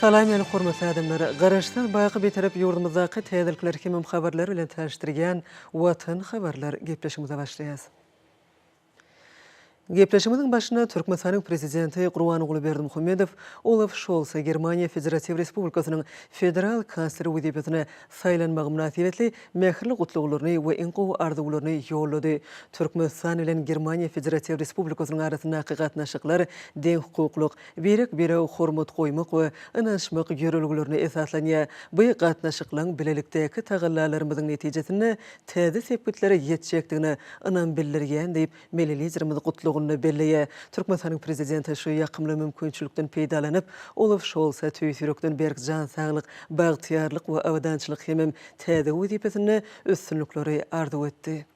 Salam yani hormatly adamlar. Garaşdan baýky beterep ýurdumyzdaky täzelikler hemem habarlar bilen täşdirgen Watan habarlar gepleşimize başlaýas. Gepleşimizin başına Türkmenistanyň prezidenti Gurbanuly Berdimuhammedow Olaf Scholz Germaniýa Federasiýa Respublikasynyň federal kansleri wezipetine saýlanmagy münasibetli mähirli gutluglaryny we engow arzuwlaryny ýollady. Türkmenistan bilen Germaniýa Federasiýa Respublikasynyň arasyndaky gatnaşyklar deň hukukluk, berek-bere hormat goýmak we ynanşmak ýörelgilerini esaslanýar. Bu gatnaşyklaryň bilelikdäki tagallalarymyzyň netijesinde täze sepketlere ýetjekdigine ynam bildirýän diýip melelizirimiz gutlug belliye. Türkmenistanyň prezidenti şu ýakymly mümkinçilikden peýdalanyp, Olaf Scholz tüýsürekden berk jan saglyk, bagtyarlyk we awadançylyk hemem täze wezipetine üstünlikleri arzuw etdi.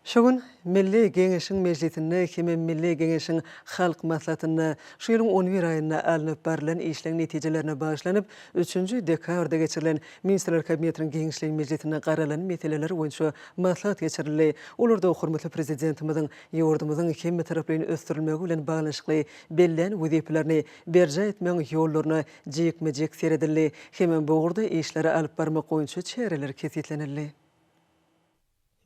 Şogun Milli Geňeşiň mejlisinde hemem Milli Geňeşiň halk maslahatyna şu ýylyň 11 aýyna alınıp barilen işleň netijelerine başlanyp 3-nji dekabrda geçirilen Ministrler Kabinetiniň Geňeşlik mejlisinde garalan meseleler boýunça maslahat geçirildi. Olarda hormatly prezidentimiziň ýurdumyzyň hemme taraplyny ösdürilmegi bilen baglanşykly bellen wezipelerini berja etmeň ýollaryna jekme-jek seredildi. Hemem bu ugurda işleri alyp barmak boýunça çäreler kesitlenildi.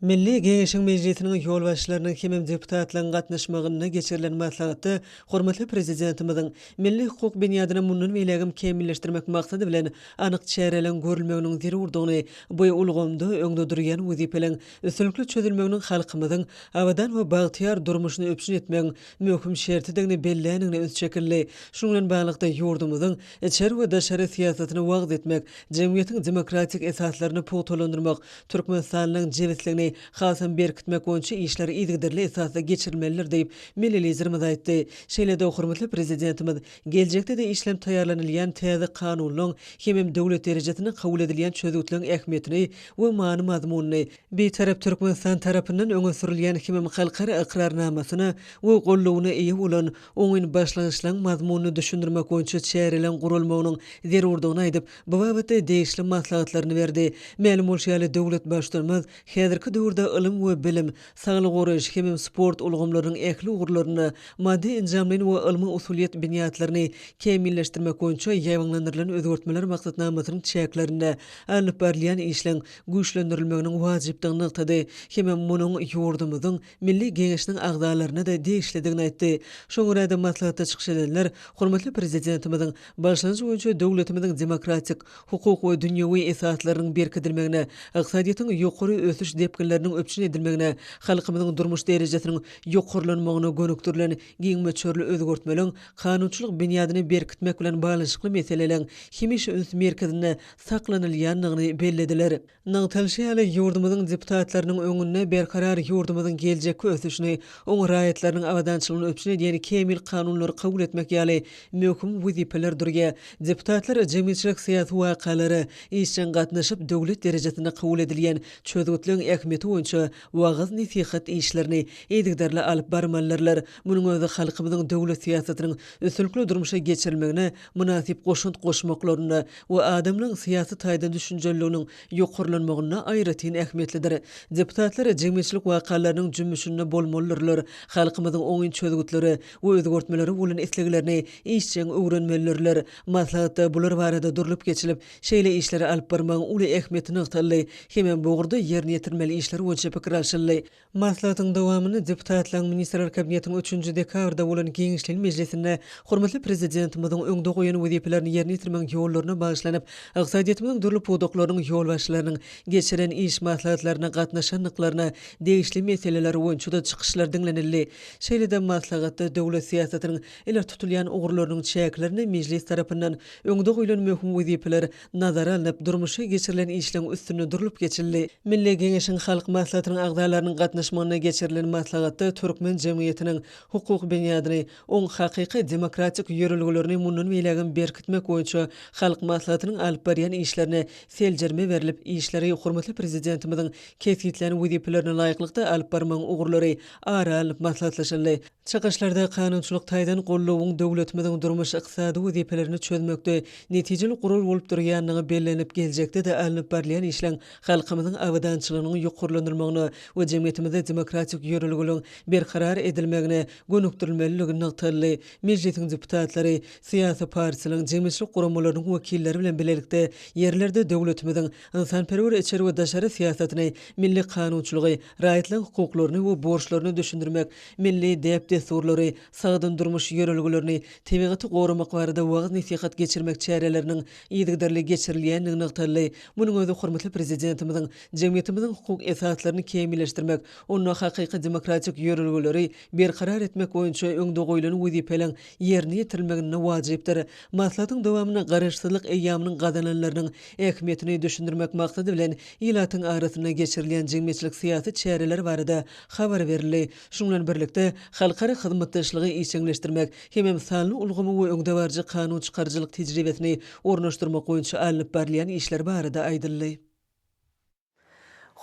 Milli Geňeşiň mejlisiniň ýolbaşçylarynyň hemem deputatlaryň gatnaşmagyna geçirilen maslahatda hormatly prezidentimiziň milli hukuk benýadyny mundan belegim kemilleşdirmek maksady bilen anyk çärelen görülmeginiň zerurdygyny, bu ulgamda öňde durýan wezipeleň üstünlikli çözülmeginiň halkymyzyň awadan we bagtyar durmuşyny öpüşün etmegiň möhüm şertidigini belläniňne öz çekildi. Şuň bilen baglykda ýurdumyzyň içer we daşary siýasatyny wagt etmek, jemgyýetiň demokratik esaslaryny pogtalandyrmak, Türkmenistanyň jewitligini hasam berkitmek boýunça işler iýdigdirli esasda geçirilmelidir diýip melelizirimiz aýtdy. Şeýle-de hormatly prezidentimiz geljekde de işlem taýýarlanylýan täze kanunyň hemem döwlet derejesinde kabul edilýän çözüwtlüğiň ähmiýetini we many mazmunyny betarap Türkmenistan tarapyndan öňe sürilýän hemem halkara iqrarnamasyny we gollawyny eýe bolan oňyn başlanýyşlaryň mazmunyny düşündirmek boýunça çärelen gurulmagynyň zerurdygyny aýdyp, bu babetde deýişli maslahatlaryny berdi. Ma'lum bolýarly döwlet başlarymyz häzirki döwürde ilim we bilim, saglyk goraýyş hemem sport ulgamlarynyň ähli ugurlaryny, maddi enjamlaryny we ilmi usuliýet binýatlaryny kemilleşdirmek boýunça ýaýwanlandyrylan özgertmeler maksatnamasynyň çäklerinde alyp barilýan işleň güýçlendirilmeginiň wajypdygyny nykdy. Hemem munyň ýurdumyzyň Milli Geňeşiniň agzalaryna da deýişlidigini aýtdy. Şoň görä maslahatda çykyş edenler hormatly prezidentimiziň başlanýyş boýunça döwletimiziň demokratik, hukuk we dünýäwi esaslarynyň berkidilmegine, ykdysadyýatyň ýokary ösüş depkinleriniň öpüşün edilmegine, halkymyzyň durmuş derejesiniň ýokarlanymagyna gönükdirilen giňmeçörli özgertmeliň kanunçylyk binýadyny berkitmek bilen baglanşykly meseleleň hemişe üns merkezinde saklanylýanlygyny bellediler. Nagtalşýaly ýurdumyzyň deputatlarynyň öňünde berkarar ýurdumyzyň geljekki ösüşini, oň raýatlarynyň awadançylygyny öpüşün edýän kemil kanunlary kabul etmek ýaly möhüm wezipeler durýar. Deputatlar jemgyýetçilik syýasy wakalary işden gatnaşyp döwlet derejesinde kabul edilýän çözüwtlüğiň ähmiýeti boýunça wagaz nasihat işlerini eýdigdirli alyp barmalylar. Munyň özü halkymyzyň döwlet siýasatynyň üstünlikli durmuşa geçirilmegine münasip goşunt goşmaklaryna we adamlaryň syýasy taýdan düşünjeliginiň ýokarlanmagyna aýratyn ähmiýetlidir. Deputatlar jemgyýetçilik wakalarynyň jümmüşinde bolmalylar, halkymyzyň oňyn çözüwtleri we özgertmeleri bolan isleglerini işçiň öwrenmeliler. Maslahatda bular barada durulup geçilip şeýle işleri alyp barmagyň uly ähmiýetini nykdaldy. Hemem bu ugurda ýerine ýetirmeli işler boýunça pikir alşyldy. Maslahatyň dowamyny deputatlaryň Ministrler Kabinetiniň 3-nji dekabrda bolan Geňeşlik mejlisinde hormatly prezidentimiziň öňde goýan wezipelerini ýerine ýetirmek ýollaryna bagyşlanyp, ykdysadyýetimiziň durlup podoklarynyň ýolbaşçylarynyň geçiren iş maslahatlaryna gatnaşanlyklaryna deýişli meseleler boýunça da çykyşlar dinlenildi. Şeýle-de maslahatda döwlet siýasatynyň ele tutulýan ugurlarynyň çäklerini mejlis tarapyndan öňde goýulan möhüm wezipeler nazara alynıp durmuşa geçirilen işleň üstüne durulup geçildi. Milli Geňeşiň halk maslahatynyň agzalarynyň gatnaşmagyna geçirilen maslahatda türkmen jemgyýetiniň hukuk benýadyny, oň hakyky demokratik ýörelgilerini mundan belegim berkitmek boýunça halk maslahatynyň alyp barýan işlerine seljerme berilip, işleri hormatly prezidentimiziň kesitlen wezipelerini laýyklykda alyp barmagyň ugurlary ara alyp maslahatlaşyldy. Çykyşlarda kanunçylyk taýdan gollawyň döwletimiziň durmuş ykdysady wezipelerini çözmekde netijeli gurul bolup durýanlygy bellenip geljekde de alyp barilýan işleň halkymyzyň awadançylygynyň gurlandyrmagyny we jemgyýetimizde demokratik ýörelgiliň berkarar edilmegine gönükdirilmeliligini nykdaldy. Mejlisiň deputatlary syýasy partiyalaryň jemgyýetçilik guramalarynyň wekilleri bilen bilelikde yerlerde döwletimiziň insanperwer içeri we daşary syýasatyny, milli kanunçylygy, raýatlyk hukuklaryny we borçlaryny düşündirmek, milli dep desturlary, sagdyn durmuş ýörelgilerini, tebigaty gorumak barada wagt nasihat geçirmek çäreleriniň ýygydarly geçirilýändigini nykdaldy. Munyň özü hormatly prezidentimiziň jemgyýetimiziň hukuk esaslaryny kemilleşdirmek, onuň hakyky demokratik ýörelgileri berkarar etmek boýunça öňde goýulan wezipeleň ýerine ýetirilmegine wajypdyr. Maslahatyň dowamyna garaşsyzlyk eýýamynyň gadananlarynyň ähmiýetini düşündirmek maksady bilen ýylatyň arasyna geçirilýän jemgyýetçilik syýasy çäreleri barada habar berildi. Şuň bilen birlikde halkara hyzmatdaşlygy iýçeňleşdirmek hem sanly ulgamy we öňde barjy kanun çykarjylyk tejribesini ornaşdyrmak boýunça alyp barylan işler barada aýdyldy.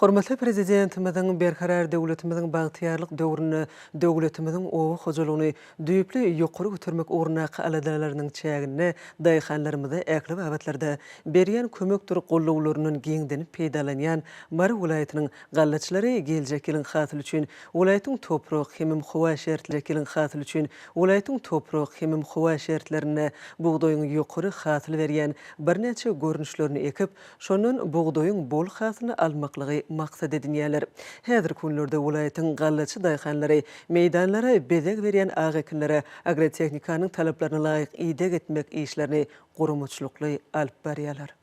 Hormatly prezidentimiziň berkarar döwletimiziň bagtyarlyk döwrüne döwletimiziň owa hojalygyny düýpli ýokary götürmek ornaky aladalarynyň çägine daýhanlarymyza äkli babatlarda berýän kömekdir gollawlarynyň giňdenip peýdalanýan Mary welaýatynyň gallaçylary geljek ýylyň hasyl üçin welaýatyň toprak hemem howa şertleriniň hasyl üçin welaýatyň toprak hemem howa şertlerine bugdoýyň ýokary hasyl berýän birnäçe görnüşlerini ekip, şonun bugdoýyň bol hasylyny almaklygy maksat edinýärler. Häzir günlerde welaýatyň gallaçy daýhanlary meýdanlara bezek berýän agykinlere agrotehnikanyň talaplaryna laýyk ýydak etmek işlerini gurumçylykly alyp barýarlar.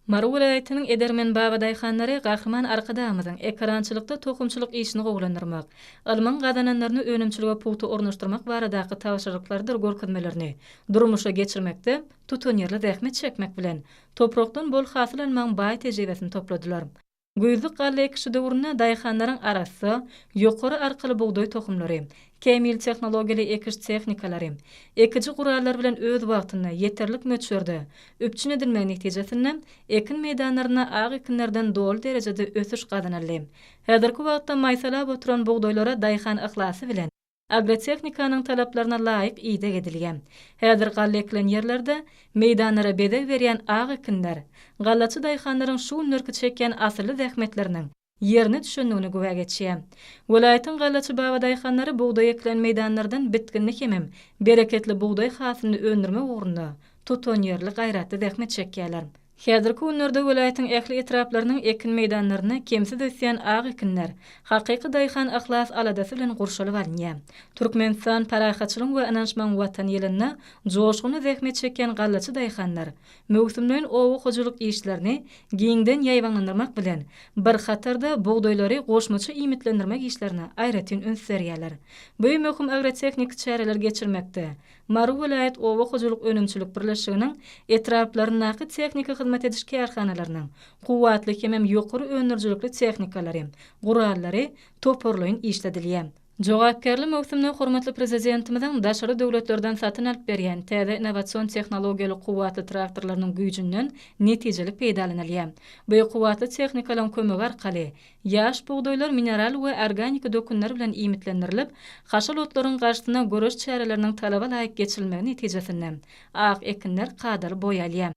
Mary welaýatynyň edermen baba daýhanlary gahrman arkadamyzyň ekrançylykda tokumçylyk işini gowlandyrmak, alman gadananlaryny önümçiligi puty ornaşdyrmak baradaky tawşyryklardyr görkezmelerini durmuşa geçirmekde tutunýarly zähmet çekmek bilen toprakdan bol hasyl almaň baý tejribesini topladylar. Güýzlük galla ekişi döwrüne daýhanlaryň arasy ýokary arkaly bugdoý tohumlary, kemil tehnologiýaly ekiş tehnikalary, ekiji gurallar bilen öz wagtyny ýeterlik möçberde üpçün edilmek netijesinde ekin meýdanlaryna ag ekinlerden dol derejede ösüş gadanaldy. Häzirki wagtda maýsalap oturan bugdoýlara daýhan ihlasy bilen agrotehnikanyň talaplaryna laýyk ýydak edilýän. Häzir galla ekilen ýerlerde meýdanlara bedek berýän ag ekinler, gallaçy daýhanlaryň şu günlerki çekýän asyly zähmetleriniň ýerine düşendigini güwäg etýär. Welaýatyň gallaçy baba daýhanlary bugdaý ekilen meýdanlardan bitkinni hemem bereketli bugdaý hasylyny öndürme ugrunda tutunýarly gaýratly zähmet çekýärler. Häzirki günlerde welaýatyň ähli etraplarynyň ekin meýdanlaryna kemsiz ösýän ag ekinler hakyky daýhan ahlas aladasy bilen gurşalyp alynýar. Türkmenistan parahaçylyk we ananşman watan ýylyna joşguny zähmet çekýän gallaçy daýhanlar mövsümden owa hojalyk işlerini giňden ýaýwanlandyrmak bilen bir hatarda bugdoýlary goşmaçy iýmitlendirmek işlerine aýratyn ünsärýärler. Bu möhüm agrotehnik çäreler geçirmekde. Mary welaýat owa hojalyk önümçilik birleşiginiň etraplaryna tehnika hyzmat ediş kärhanalarynyň kuwatly hemem ýokary öňürjilikli tehnikalary, gurallary toporlaýyn işledilýär. Jogapkärli mövsümde hormatly prezidentimiziň daşary döwletlerden satyn alyp berýän täze innowasion tehnologiýaly kuwatly traktorlarynyň güýjünden netijelik peýdalanylýar. Bu kuwatly tehnikalaryň kömegi arkaly ýaş bugdoýlar mineral we organik dökünler bilen iýmitlendirilip, haşal otlaryň garşysyna göreş çäreleriniň talaba laýyk geçirilmegi netijesinde ag ekinler kadar boýalýar.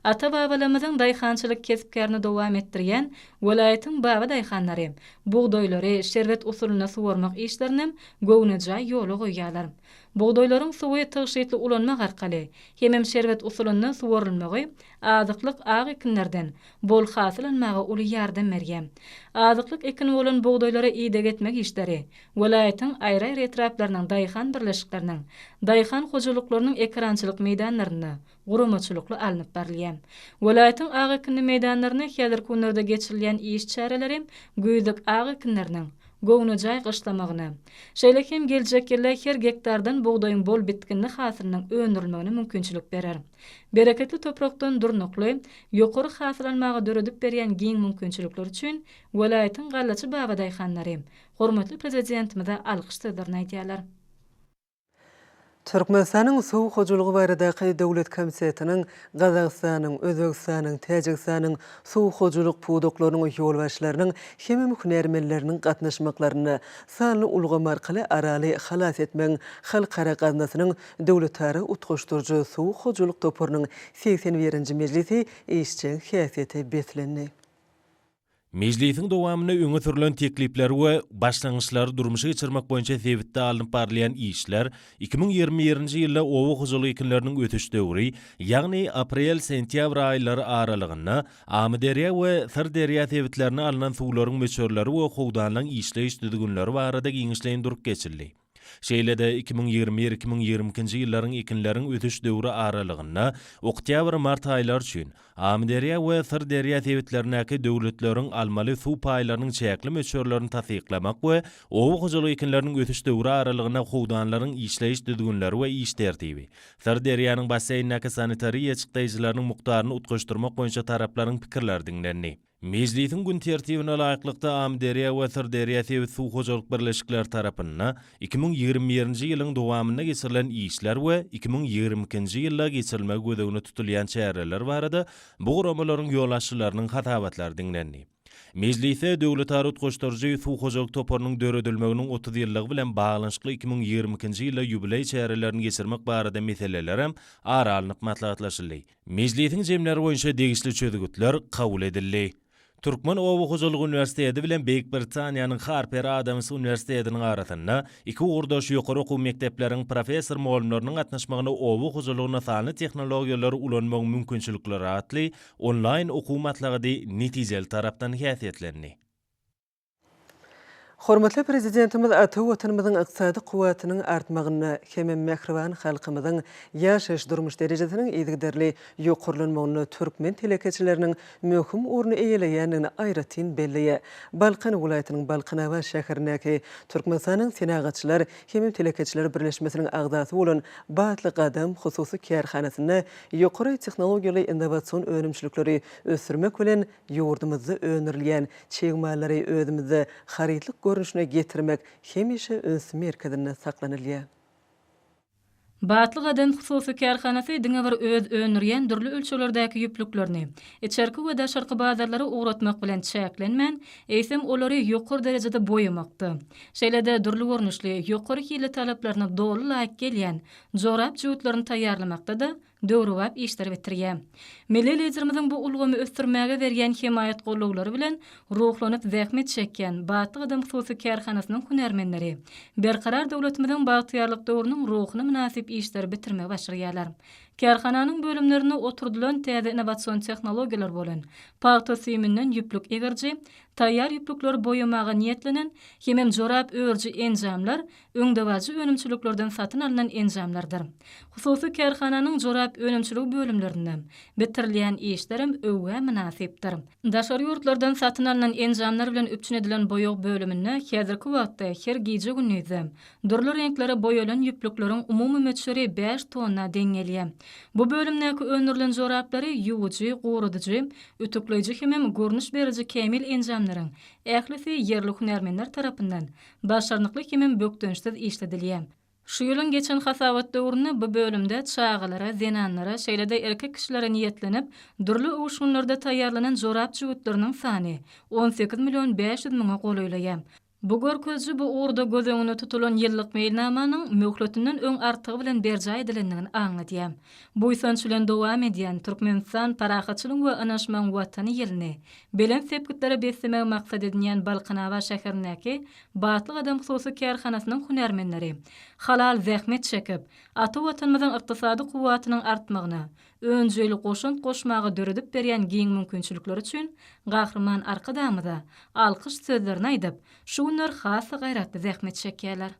Ata-babalarymyzyň daýhançylyk kesipkärini dowam etdirýän welaýatyň baba daýhanlary bugdoýlary şerbet usulyna suwarmak işlerini göwnüje ýola goýýarlar. Bugdoýlaryň suwy tygyşytly ulanmak arkaly hemem şerbet usulyna suwarylmagy azyklyk ag ekinlerden bol hasyl almagy uly ýardam berýär. Azyklyk ekin bolan bugdoýlara ýydak etmek işleri welaýatyň aýry-aýry etraplarynyň daýhan birleşikleriniň daýhan hojalyklarynyň ekrançylyk meýdanlaryna gurumçylykly alınıp barilýär. Welaýatyň ag ekinli meýdanlaryny häzirki günlerde geçirilýän iş çäreleri güýdük ag ekinleriniň gownujaý gyşlamagyny, şeýle hem geljek ýyllar her hektardan bugdoýyň bol bitkinli hasylynyň öndürilmegine mümkinçilik berer. Bereketli toprakdan durnukly, ýokary hasyl almagy döredip berýän giň mümkinçilikler üçin welaýatyň gallaçy baba daýhanlary hormatly prezidentimize alkyşlaryny aýdýarlar. Türkmenistanyň sow hojalygy baradaky döwlet komissiyasiniň Gazagstanyň, Özbegistanyň, Täjikistanyň sow hojalyk pudoklarynyň ýolbaşlarynyň hemem hünärmenleriniň gatnaşmaklaryny sanly ulgamy arkaly araly halas etmeň halkara gaznasynyň döwletlary utgaşdyrjy sow hojalyk toporunyň 81-nji mejlisi işçi häsiýeti betlendi. Meclisin dowamyny öňe sürülen teklipler we başlangyçlary durmuşa geçirmek boýunça sebitde alınıp barlayan işler 2021-nji ýylda owa huzuly ekinleriniň ötüş döwri, ýagny aprel-sentýabr aýlary aralygynda Amyderiýa we Sirderýa sebitlerini alynan suwlaryň meçörleri we howdanlaryň işleýiş düzgünleri barada giňişleýin durup geçildi. Şeýlede 2021-2022-nji ýyllaryň ekinleriň ötüş döwri aralygynda oktýabr-mart aýlary üçin Amyderiýa we Sirderýa sebitlerindäki döwletleriň almaly suw paýlarynyň çäkli meçörlerini tasdiklamak we owa huzuly ekinleriniň ötüş döwri aralygynda howdanlaryň işleýiş düzgünleri we iş tertibi, Sirderýanyň basseýnindäki sanitariýa çykdaýjylarynyň mukdaryny utgaşdyrmak boýunça taraplaryň pikirleri dinlendi. Meclisin gün tertibine laýyklykda Amyderiýa we Sirderýa sebit suw hojalyk birleşikleri tarapyndan 2021-nji ýylyň dowamyna geçirilen işler we 2022-nji ýylda geçirilmek gödegine tutulýan çäreler barada bu guramalaryň ýol hatabatlary dinlendi. Meclise döwlet arut goşdurjy suw hojalyk toparynyň döredilmeginiň 30 ýyllygy bilen baglanyşly 2022-nji ýylda ýubiley çärelerini geçirmek barada meseleler hem aralanyp maslahatlaşyldy. Meclisin jemleri boýunça degişli çözgütler kabul edildi. Türkmen Owa Huzulyk Üniversiteti bilen Beýik Britaniýanyň Harper Adams Üniversitetiniň arasynda iki urdaş ýokary okuw mekdepleriň professor muallimläriniň gatnaşmagyna owa huzulygyna sany tehnologiýalary ulanmagyň mümkinçilikleri atly onlaýn okuw matlagady netijeli tarapdan häsiýetlendi. Hormatly prezidentimiz ata watanymyzyň ykdysady kuwatynyň artmagyna hem mehriban halkymyzyň ýaşaş durmuş derejesiniň ýygdarly ýokurlanmagyna türkmen telekeçileriniň möhüm orny eýeleýänini aýratyn belliýe. Balkan welaýatynyň Balkanawa şäherindäki Türkmenistanyň senagatçylar hem telekeçiler birleşmesiniň agzasy bolan Batly Gadam hususy kärhanasyna ýokary tehnologiýaly innowasion önümçilikleri ösürmek bilen ýurdumyzda öňürilýän çegmalary özümizde haritlik görünüşüne getirmek hemişe önsü merkezinde saklanılýar. Batly Gadam hususy kärhanasy diňe bir öz öňürýän dürli ölçülerdäki ýüplüklerini içerki we daşarky bazarlara uğratmak bilen çäklenmän, eýsem olary ýokary derejede boýamakdy. Şeýlede dürli görnüşli ýokary hili talaplaryna dolu laýyk gelýän jorap jüwitlerini taýýarlamakda da döwrüwap işler bitirýär. Milli liderimiziň bu ulgamy ösdürmäge berýän himayat gollawlary bilen ruhlanyp zähmet çekýän Batly Gadam hususy kärhanasynyň hunermenleri berkarar döwletimiziň bagtyarlyk döwrüniň ruhyna münasip işler bitirmek başarýarlar. Kärhananyň bölümlerini oturdulan täze innowasion tehnologiýalar bolan paýta syýmynden ýüplük egerji, taýýar ýüplükleri boýamaga niýetlenen hem jorap örji enjamlar öňdewäji önümçiliklerden satyn alynan enjamlardyr. Hususy kärhananyň jorap önümçilik bölümlerinden bitirilýän işlerim öwge münasipdir. Daşar ýurtlardan satyn alynan enjamlar bilen üpçün edilen boýag bölümine häzirki wagtda her gije günüňizde dürli renklere boýalan ýüplekleriň umumy meçheri 5 tonna deňelýär. Bu bölümdäki önürilen joraplary ýuwuji, gorudyjy, ütükleýiji hem görnüş beriji kemil enjamlaryň ählisi yerli hunermenler tarapyndan başarnykly hem bökdönüşsiz işledilýär. Şu ýylyň geçen hasabat döwründe bu bölümde çağalara, zenanlara, şeýlede erkek kişilere niýetlenip dürli uşgunlarda taýýarlanan jorap jüwitleriniň sany 18.500.000 golaýlaýar. Bu görkezji bu uğurda gözeňine tutulan ýyllyk meýilnamanyň möhletinden öň artygy bilen berja edilendigini aňlatýar. Bu ýsançylan dowam edýän Türkmenistan parahatçylyk we anaşmaň watany ýylyny belen sepkitlere beslemek maksat edilýän Balkanawa şäherindäki Batly Gadam hususy kärhanasynyň hunermenleri halal zähmet çekip ata watanymyzyň ykdysady kuwatynyň artmagyna öňjeli goşun goşmagy döredip berýän giň mümkinçilikleri üçin gahrman arkadamyza alkyş sözlerini aýdyp şunlar has gaýratly zähmet çekýärler.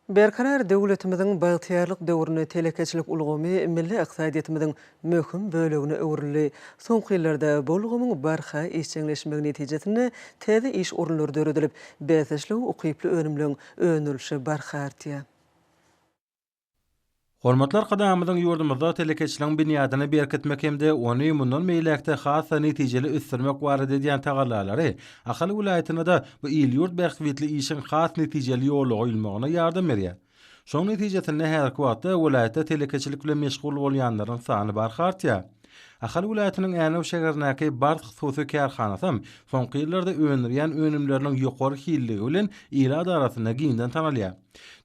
Berkarar döwletimiziň bagtyarlyk döwrüne telekeçilik ulgamy milli ykdysadiyetimiziň möhüm bölegine öwrüli. Soňky ýyllarda bolgumyň barha işçileşmegi netijesinde täze iş orunlary döredilip, bäzeşli ukyply önümlüň önülşi barha artýar. Hormatlar gadamyzyň ýurdumyzda telekeçiliň binýadyny berkitmek hemde ony mundan meýlekde hasa netijeli üstürmek barada diýen tagallalary Ahal welaýatyna da bu ýurt berkitli işin has netijeli ýoly goýulmagyna ýardam berýär. Şoň netijesinde her wagtda welaýatda telekeçilik bilen meşgul bolýanlaryň sany barha artýar. Ahal vilayatynyň Änew şäherindäki Bart hususy kärhanasym soňky ýyllarda öňürýän önümleriniň ýokary hilligi bilen ila arasynda giňden tanalýar.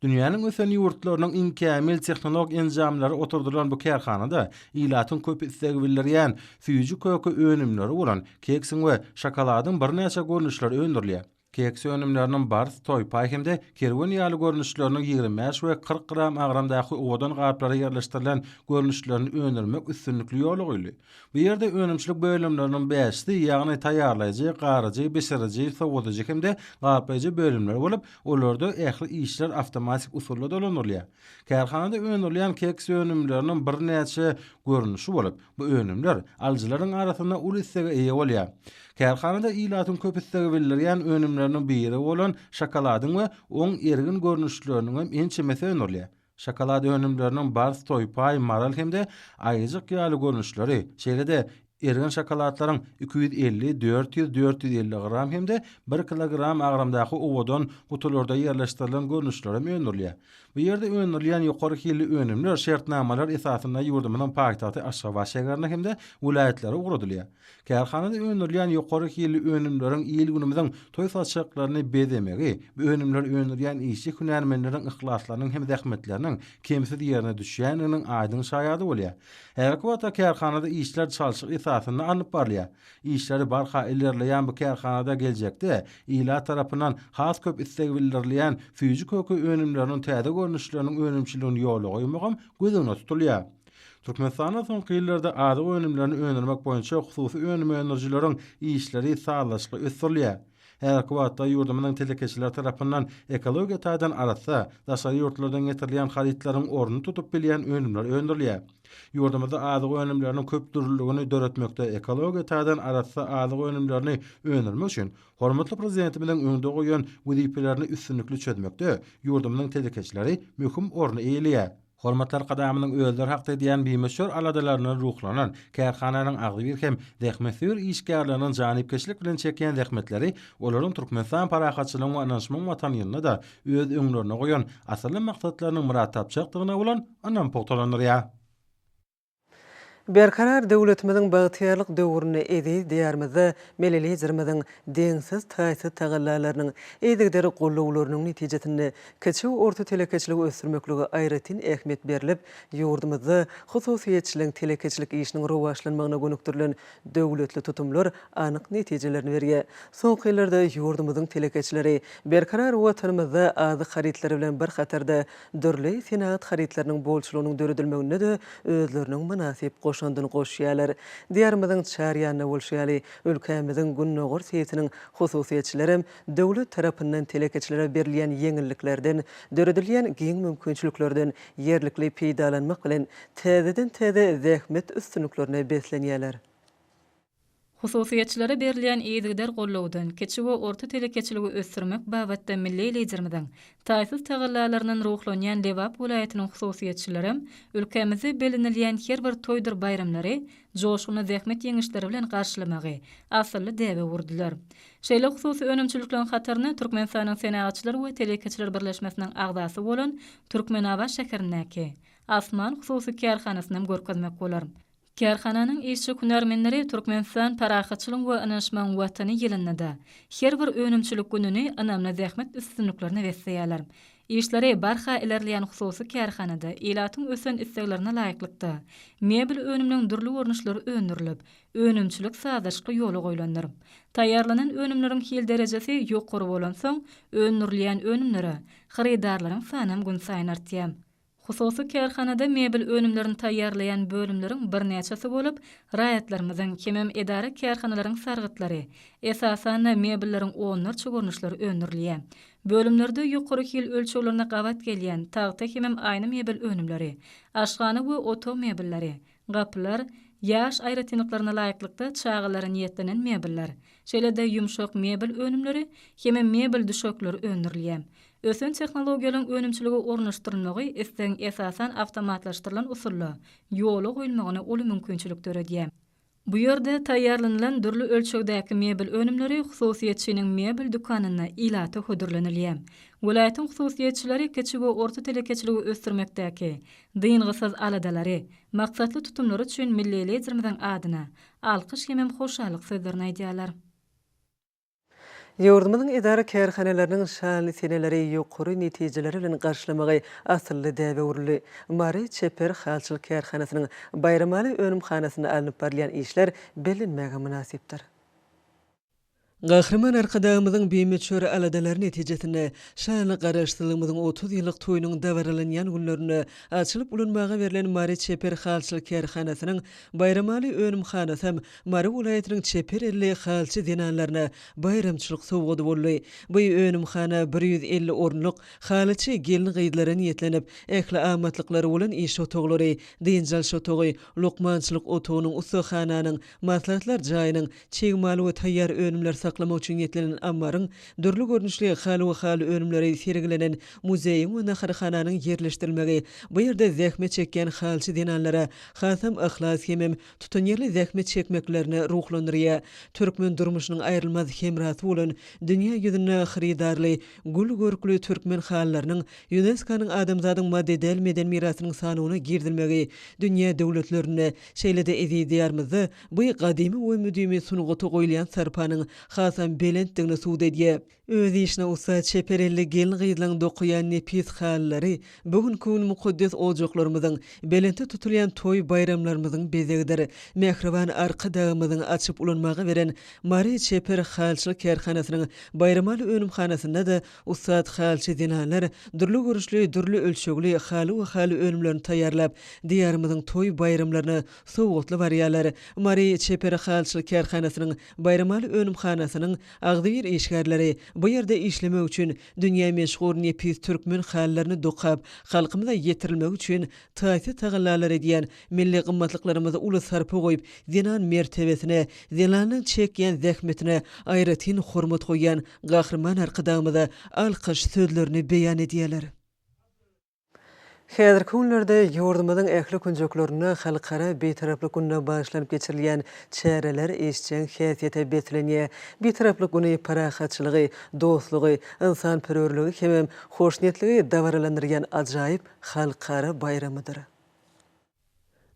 Dünýäniň ösen ýurtlarynyň inkämil tehnolog enjamlary oturdulan bu kärhanada ilatyň köp istegbillerýän süýji kökü önümleri bolan keksin we şokoladyň birnäçe görnüşleri öňürilýär. Keks önümlerinin bars, toypay hemde kerwen ýaly görnüşlerini 25 we 40 gram agramdaky owadan gaplara ýerleşdirilen görnüşlerini öňürmek üstünlikli ýoly goýly. Bu ýerde önümçilik bölümlerinin 5-i ýagny taýýarlaýjy, garagy, bişirici, sowadyjy hemde gapyjy bölümler bolup, olarda ähli işler awtomatik usulda dolanylýar. Kärhanada öňürilýän keks önümlerinin birnäçe görnüşi bolup, bu önümler aljylaryň arasynda uly issege eýe bolýar. Kärhanada ilatyň köp istegbillerýän önümleriniň biri bolan şokoladyň we oň ergin görnüşleriniň ençemesi öňürilýär. Şokolad önümleriniň bars, toypay, maral hemde aýyjyk ýaly görnüşleri, şeýle-de ergin şokoladlaryň 250-450 gram hemde 1 kilogram agramdaky owadan gutularda ýerleşdirilen görnüşleri öňürilýär. Bu ýerde öňürilýän ýokary hilli önümler şertnamalar esasynda ýurdumynyň paýtagty Aşgabat şäherine hemde vilayatlary ugrudylýar. Kärhanada öňürilýän ýokary hilli önümleriň ýyl günümiziň toý saçaklaryny bedemegi, bu önümler öňürilýän işi hünärmenleriň ihhlaslarynyň hem zähmetleriniň kemsiz ýerine düşýäniniň aýdyn şaýady bolýar. Her wagtda kärhanada işler çalşyk esasynda anyp barlýar. İşleri barha ilerleýän bu kärhanada geljekde ila tarapyndan has köp istegbillerleýän süýji kökü önümleriniň täze görnüşleriniň önümçiliğini ýoly goýmagam gözüňe tutulýar. Türkmenistana soňky ýyllarda ady önümlerini öňürmek boýunça hususy önüm öňürjileriň işleri sağlaşly ösdürilýär. Her wagtda ýurdumynyň telekeçiler tarapyndan ekologiýa taýdan arasa, daşary ýurtlardan getirilýän haritlaryň ornuny tutup bilýän önümler öňürilýär. Ýurdumyzda ady önümleriniň köp türlüligini döretmekde ekologiýa taýdan arasa ady önümlerini öňürmek üçin hormatly prezidentimiň öňünde goýan wezipelerini üstünlikli çözmekde ýurdumynyň telekeçileri möhüm orny eýelýär. Hormatlar kadamynyň özleri hakda diýen bimeşür aladalaryny ruhlanan kärhananyň agly bir hem zähmetli işgärläriniň janipkeşlik bilen çekýän zähmetleri olaryň Türkmenistan parahatçylygyň we anlaşmaň watanyna da öz öňlerine goýan asly maksatlarynyň muratapçykdygyna bolan anam pogtalanýar. Berkarar döwletimiziň bagtyarlyk döwrüne edi diýärmizde meleli jirmyzyň deňsiz taýsy tagallalarynyň edigleri gollawlarynyň netijesinde keçi orta telekeçiligi ösdürmekligi aýratyn ähmiýet berilip, ýurdumyzda hususiýetçiligiň telekeçilik işiniň rowaşlanmagyna gönükdirilen döwletli tutumlar anyk netijelerini berýär. Soňky ýyllarda ýurdumyzyň telekeçileri berkarar watanymyzda ady harytlary bilen bir hatarda dörli senat harytlarynyň bolçulugynyň döredilmegine de özleriniň münasip goşandyny goşýarlar. Diýärmiziň çarýanyna bolşýaly ülkemiziň günnägor sesiniň hususiýetçileri döwlet tarapyndan telekeçilere berilýän ýeňilliklerden, döredilýän giň mümkinçiliklerden ýerlikli peýdalanmak bilen täzeden-täze zähmet üstünliklerine beslenýärler. Hususiýetçilere berilýän ýygylar gollawdan keçi we orta telekeçiligi ösdürmek babatda milli liderimiziň taýsız tagallalarynyň ruhlanýan Lewap vilayatynyň hususiýetçileri ülkemizi belinilýän her bir toýdur bayramlary joşgyna zähmet ýeňişleri bilen garşylamagy asly däwe wurdular. Şeýle hususy önümçilikleriň hataryny Türkmenistanyň senatçylar we telekeçiler birleşmesiniň agdasy bolan Türkmenabat şäherindäki Asman hususy kärhanasyny görkezmek bolar. Kärhananyň işçi hünärmenleri Türkmenistan parahatçylyk we anlaşmaň watany ýylynda her bir önümçilik gününi anamna zähmet üstünliklerini besleýärler. İşleri barha ilerleýän hususy kärhanada ilatyň ösen isteklerine laýyklykda mebel önümniň durly görnüşleri öňürilip, önümçilik sazlaşyky ýoly goýulandyr. Taýýarlanan önümleriň hil derejesi ýokary bolan soň öňürilýän önümlere harydarlaryň sany gün saýyn artýar. Hususy kärhanada mebel önümlerini taýýarlayan bölümleriň birnäçesi bolup, raýatlarymyzyň kemem edara kärhanalaryň sargytlary, esasan mebelleriň onlarça görnüşleri öňürilýär. Bölümlerde ýokary hil ölçeglerine gabat gelýän tagta kemem aýny mebel önümleri, aşgany we oto mebelleri, gaplar, yaş aýratynlyklaryna laýyklykda çağılary niýetlenen mebeller, şeýle-de ýumşak mebel önümleri, hemem mebel düşökleri öňürilýär. Ösen tehnologiýalyň önümçiligi ornaşdyrylmagy isteň esasan awtomatlaşdyrylan usulla ýoly goýulmagyna uly mümkinçilik töredýär. Bu ýerde taýýarlanylan dürli ölçekdäki mebel önümleri hususiýetçiniň mebel dukanyna ilata hödürlenilýär. Welaýatyň hususiýetçileri keçi we orta telekeçiligi ösdürmekdäki dyngysyz aladalary, maksatly tutumlary üçin milli liderimiziň adyna alkyş hemem hoşallyk sözlerini aýdýarlar. Ýurdumyzyň idara kärhanalarynyň şanly seneleri ýokary netijeleri bilen garşylamagy asylly däbe urly. Mary Çeper halçylyk kärhanasynyň bayramaly önümhanasyna alınıp barýan işler bilinmäge münasipdir. Gahrman arkadağımızın bimeçöre aladalar netijesinde şanly garaşdyrlygymyzyň 30 ýyllyk toýunyň dawarlanýan günlerini açylyp ulanmaga berilen Mary Çeper halçylyk kärhanasynyň bayramaly önümhanasy hem Mary welaýatynyň Çeper elli halçy denanlaryna bayramçylyk sowgady boldy. Bu önümhana 150 orunlyk halçy gelin gyýdylary niýetlenip, ähli amatlykları bolan iş otoglary, dynjal şotogy, lokmançylyk otogynyň usahananyň, maslahatlar jaýynyň çegmaly we taýýar önümler saklamak üçin ýetlenen ammaryň dürli görnüşli haly önümleri sergilenen muzeýiň we naharhananyň ýerleşdirilmegi, bu ýerde zähmet çekýän halçy denanlara hasam ahlas hemem tutanýarly zähmet çekmeklerini ruhlandyrýar. Türkmen durmuşynyň aýrylmaz hemrasy bolan dünýä ýüzüne hyrydarly gül görkli türkmen hallarynyň UNESCO-nyň adamzadyň maddi meden mirasynyň sanawyna girdilmegi, dünýä döwletlerine şeýle-de edýärmizi bu gadymy we müdimi sunugaty goýulýan sarpanyň hasam belentdigini suwd edýär. Öz işine usta Çeperelli gelin gyýdylaryň dokuyan nepis hallary bugünkü mukaddes ojoklarymyzyň belenti tutulýan toy bayramlarymyzyň bezegidir. Mehriban arkadağymyzyň açyp ulanmaga beren Mary Çeper halçylyk kärhanasynyň bayramaly önümhanasynda da ustad halçy denanlar dürli görüşli, dürli ölçekli haly önümlerini taýýarlap, diýarymyzyň toy bayramlaryna sowgatly barýarlar. Mary Çeper halçylyk kärhanasynyň bayramaly önümhanasynyň agdyr işgärleri bu ýerde işlemek üçin dünýä meşhur nepis türkmen hallaryny dokap, halkymyza ýetirilmek üçin taýsy tagallalar edýän milli gymmatlyklarymyzy uly sarpa goýup, denan mertebesine, denanyň çekýän zähmetine aýratyn hormat goýan gahrman arkadağymyza alkyş sözlerini beýan edýärler. Häzirki günlerde ýurdumyzyň ähli künjeklerini halkara betaraplyk gününe başlanyp geçirilýän çäreler eşçen häsiýete betlenýär. Betaraplyk güni parahatçylygy, dostlugy, insanperwerligi hemem hoşniýetligi dawarlandyrýan ajaýyp halkara bayramydyr.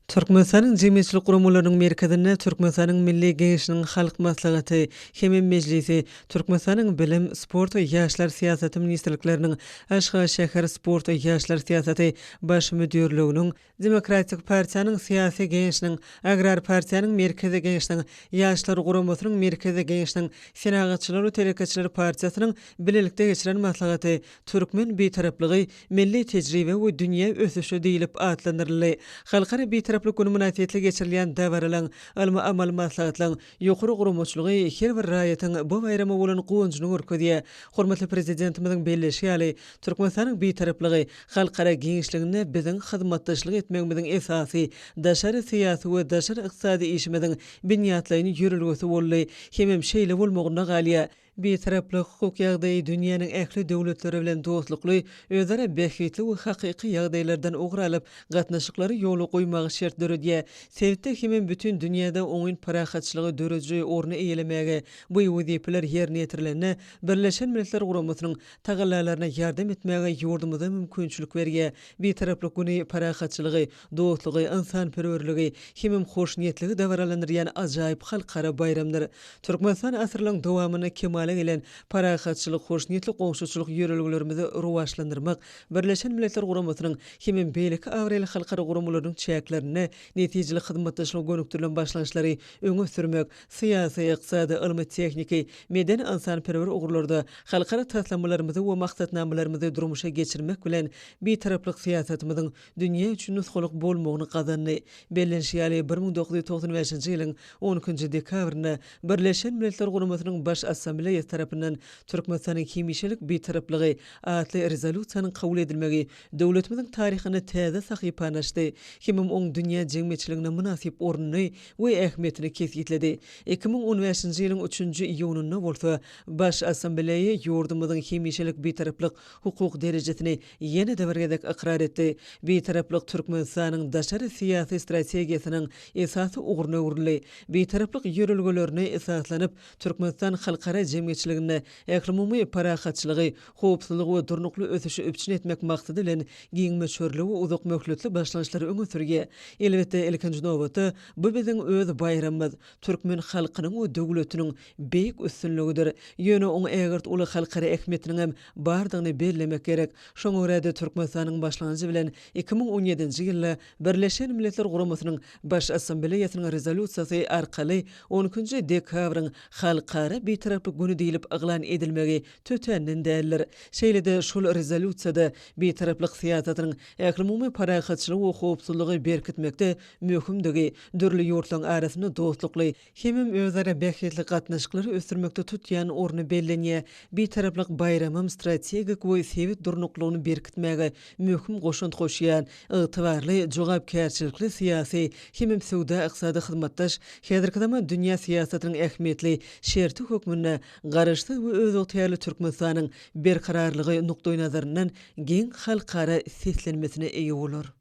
Türkmenistanyň jemgyýetçilik guramalarynyň merkezinde Türkmenistanyň Milli Geňeşiniň halk maslahaty hemem mejlisi, Türkmenistanyň bilim, sport we ýaşlar siýasaty ministrlikleriniň Aşgabat şäher sport we ýaşlar siýasaty baş müdirliginiň, Demokratik partiýanyň siýasy geňeşiniň, Agrar partiýanyň merkezi geňeşiniň, ýaşlar guramasynyň merkezi geňeşiniň, senagatçylar we telekeçiler partiýasynyň bilelikde geçiren maslahaty Türkmen betaraplygy, milli tejribe we dünýä ösüşi diýilip atlandyryldy. Halkara betaraplyk günü münasibetli geçirilýän dawarlaryň alma amal maslahatlaryň ýokary guramaçylygy her bir raýatyň bu bayrama bolan gowunçyny görkezýär. Hormatly prezidentimiziň belleşýäli Türkmenistanyň betaraplygy halkara geňişligine biziň hyzmatdaşlyk etmegimiziň esasy daşary siýasy we daşary ykdysady işimiziň binýatlaryny ýürülgesi boldy. Hemem şeýle bolmagyna galýar. Betaraplyk hukuk ýagdaýy dünýäniň ähli döwletleri bilen dostlukly, özara behitli we hakyky ýagdaýlardan oguralyp, gatnaşyklary ýoly goýmagy şert döredýär. Sebäpde hemem bütün dünýäde oňyn parahatçylygy döreji orny eýlemege, bu wezipler ýerine ýetirilenine Birleşen Milletler Guramasynyň tagallalaryna ýardam etmege ýurdumyza mümkinçilik berýär. Betaraplyk güni parahatçylygy, dostlugy, insanperwerligi, hemem hoşniýetligi dawarlandyrýan ajaýyp halkara bayramdyr. Türkmenistan asyrlaryň dowamyny kemal gelen parahatçylyk, hoşniýetli goňşuçylyk ýörelgilerimizi ruwaşlandyrmak, Birleşen Milletler Guramasynyň hemem beýleki awrel halkara guramalarynyň çäklerini netijeli hyzmatdaşlyk gönükdirilen başlanýşlary öňe sürmek, syýasy, ykdysady, ilmi, tekniki, meden insanperwer ugurlarda halkara taslamlarymyzy we maksatnamalarymyzy durmuşa geçirmek bilen betaraplyk siýasatymyzyň dünýä üçin nusgalyk bolmagyny gazandy. Bellenşýäli 1995-nji ýylyň 12-nji dekabryna Birleşen Milletler Guramasynyň baş assambleýasy heyet tarapyndan Türkmenistanyň kimişelik betaraplygy atly rezolýusiýanyň kabul edilmegi döwletimiziň taryhyny täze sahypanaşdy. Kimim oň dünýä jeňmeçiligine münasip ornuny we ähmiýetini kesgitledi. 2015-nji ýylyň 3-nji iýununda bolsa Baş Assambleýa ýurdumyzyň kimişelik betaraplyk hukuk derejesini ýene-de birgedek ikrar etdi. Betaraplyk Türkmenistanyň daşary syýasy strategiýasynyň esasy ugruny uruly. Betaraplyk ýörelgelerini esaslanyp Türkmenistan halkara jemgyýetçiligine ählimumy parahatçylygy, howpsuzlygy we durnukly ösüşi öpçün etmek maksady bilen giňme çörlügi uzak möhletli başlanýşlary öňe sürge. Elbetde ilkinji nowbatda bu biziň öz bayramymyz, türkmen halkynyň we döwletiniň beýik üstünligidir. Ýöne oň ägirt uly halkara ähmiýetiniň hem bardygyny bellemek gerek. Şoňa görä Türkmenistanyň başlanýyjy bilen 2017-nji ýylda Birleşen Milletler Guramasynyň Baş Assambleýasynyň rezolýusiýasy arkaly 12-nji dekabrň halkara betaraplyk güni diýilip aglan edilmegi tötänden däldir. Şeýlede şol rezolýusiýada betaraplyk syýasatynyň ählimumy parahatçylygy we howpsuzlygy berkitmekde möhümdigi, dürli ýurtlaryň arasynda dostlukly hemem özara bähitli gatnaşyklary ösdürmekde tutýan orny bellenýär. Betaraplyk bayramym strategik we sewit durnuklygyny berkitmege möhüm goşunt goşýan, ygtybarly, jogapkärçilikli syýasy hemem sowda iqtisady hyzmatdaş häzirki zaman dünýä syýasatynyň ähmiýetli şerti hökmüne garaşdy we öz otýarly Türkmenistanyň berkararlygy nukdaý nazaryndan giň halkara seslenmesine eýe bolar.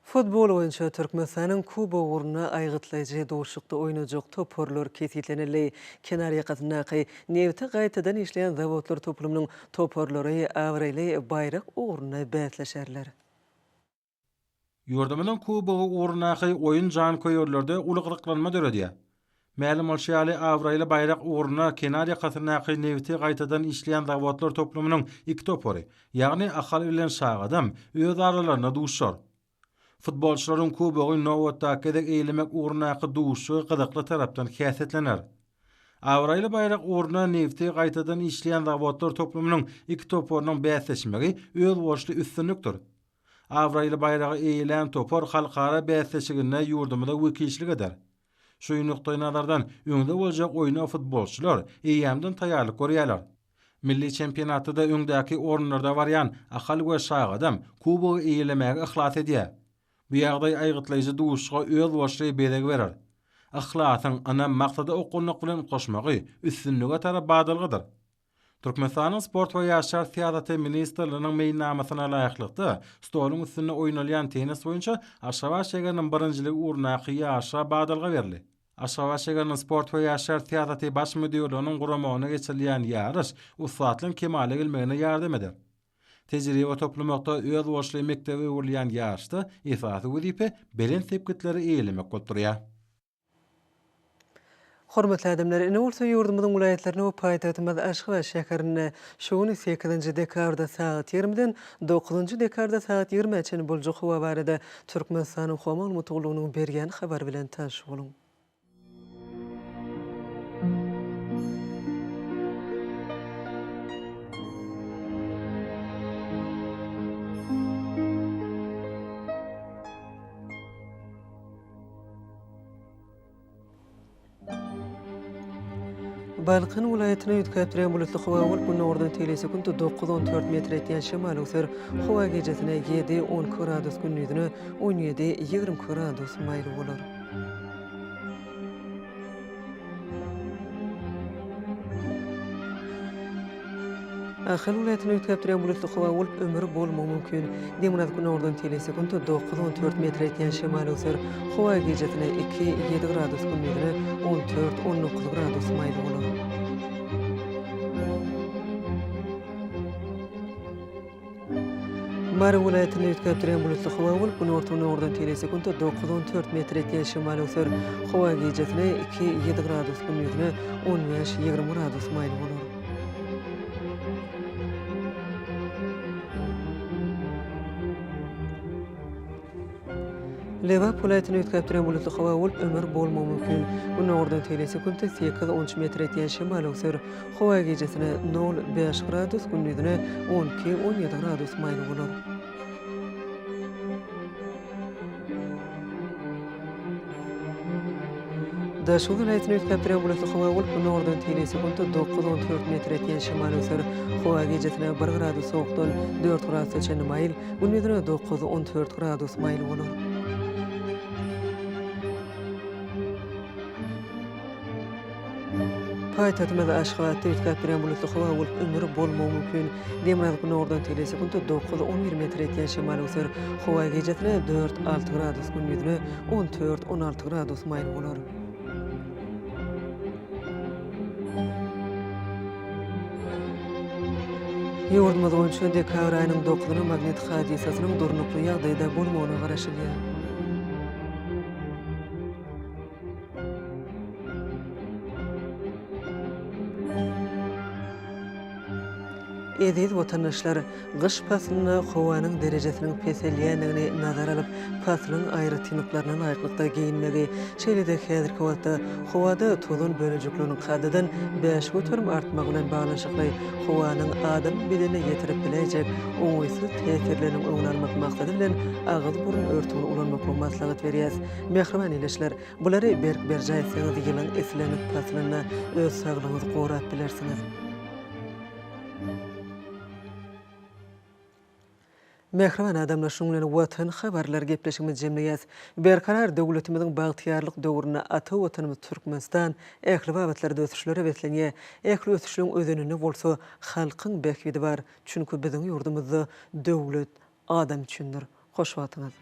Futbol oyuncu Türkmenistanyň Kuba uğruna aýgytlaýjy doşukda oýnajak toporlar kesitleneli. Kenar ýakatynaky Newte gaýtadan işleýän zawodlar toplumynyň toporlary awraýly bayrak uğruna bätleşerler. Ýurdumynyň Kuba uğrunaky oýun jan koýorlarda ulugyryklanma döredýär. Mälim bolşaly awraýly bayrak uğruna kenar ýakatynaky Newte gaýtadan işleýän zawodlar toplumynyň iki topory, ýagny ahal bilen şagadam öz aralaryna duşar. Futbolçularyň Kubagy nowatda kedek eýlemek uğrunaky duşy gyzykly tarapdan häsiýetlener. Awraýly bayrak uğruna Newte gaýtadan işleýän zawodlar toplumynyň iki toporynyň bäsleşmegi öz bolşly üstünlükdir. Awraýly bayragy eýilen topor halkara bäsleşigine ýurdumyda wekilçilik eder. Şu nukdaý nazardan öňde boljak oýna futbolçular eýýämden taýýarlyk görýärler. Milli çempionatyda öňdäki orunlarda barýan ahal we şagadam Kubagy eýilemegi ihlas edýär. Bu ýagdaý aýgytlaýjy duşga öz bolşy bedeg berer. Ahlasyň ana maksady okunlyk bilen goşmagy üstünlüge tarap badalgydyr. Türkmenistanyň sport we ýaşar syýasaty ministrliginiň meýnamasyna laýyklykda stoluň üstünde oýnalýan tenis boýunça Aşgabat şäheriniň birinçiligi urnaky ýaşa badalga berildi. Aşgabat şäheriniň sport we ýaşar syýasaty baş müdürliginiň guramagyna geçirilýän ýarış usatlyň kemale gelmegine ýardam eder. Tejribe toplamakda öz bolşy mektebi urulýan ýaşda esasy wezipä belen sepkitleri eýlemek bolýar. Hormatly adamlar, ine bolsa ýurdumyzyň vilayetlerine we paýtagtymyz Aşgabat şäherine şuny 8-nji dekabrda saat 20-den 9-njy dekabrda saat 20-çe boljak howa barada Türkmenistanyň howa mutlugynyň berýän habar bilen taş boluň. Balkın vilayetine ýetkäpdirýän bulutly howa bolup bu nordan telesekunt 9-14 metr etýän şemal öser. Howa gecesine 7-10 gradus gündüzüne 17-20 gradus maýly bolar. Ahal vilayetine ýetkäpdirýän bulutly howa bolup ömür bolmagy mümkin. Demirad gün nordan telesekunt 9-14 metr etýän şemal öser. Howa gecesine 2-7 gradus gündüzüne 14-19 gradus maýly bolar. Mara vilayetine ýetkäpdirýän bulutly howa bolup bu nordan telesekunt 9-14 metr etýän şemal öser. Howa gecesine 2-7 gradus gündüzüne 15-20 gradus maýly bolar. Lewap vilayetine ýetkäpdirýän bulutly howa bolup ömür bolmagy mümkin. Bu nordan telesekunt 8-13 metr etýän şemal öser. Howa gecesine 0-5 gradus gündüzüne 12-17 gradus maýly bolar. Da şu vilayetini ötkäpdiren bulatly howa bolup nordan tele sekunda 9-14 metr etýän şymal öser. Howa gecesine 1 gradus sowukdan 4 gradus öçen maýl, gündüzine 9-14 gradus maýl bolar. Paytahtymyzda Aşgabatda ötkäpdiren bulatly howa bolup ömür bolmagy mümkin. Demirel nordan tele sekunda 9-11 metr etýän şymal öser. Howa gecesine 4-6 gradus, gündüzine 14-16 gradus maýl bolar. Ýurdumyz boýunça dekabr aýynyň 9-ny magnetik hadisasynyň durnukly ýagdaýda bolmagyna garaşylýar. Ediz watandaşlar gyş faslyna howanyň derejesiniň peselýänligini nazar alyp, faslyň aýry tynyklaryndan aýrylykda giyinmegi, şeýle-de häzirki wagtda howada tozun bölejikleriniň kadadan 5 götürüm artmagy bilen baglanşykly howanyň adam bedenine ýetirip biljek oňaýsy tesirleriniň öňüne almak maksady bilen agyz burun örtügini ulanmakly maslahat berýär. Mehriban ileşler, bulary berjaýsyňyz ýylyň eslenip faslyna öz saglygyňyzy gorap bilersiňiz. Mehriban adamlar şuňlan watan habarlar gepleşigimiz jemleýäs. Berkarar döwletimiziň bagtyarlyk döwrüne ata watanymyz Türkmenistan ähli babatlarda ösüşlere betlenýär. Ähli ösüşlüň özünini bolsa halkyň bekbidi bar. Çünki biziň ýurdumyzda döwlet adam üçindir. Hoş wagtyňyz.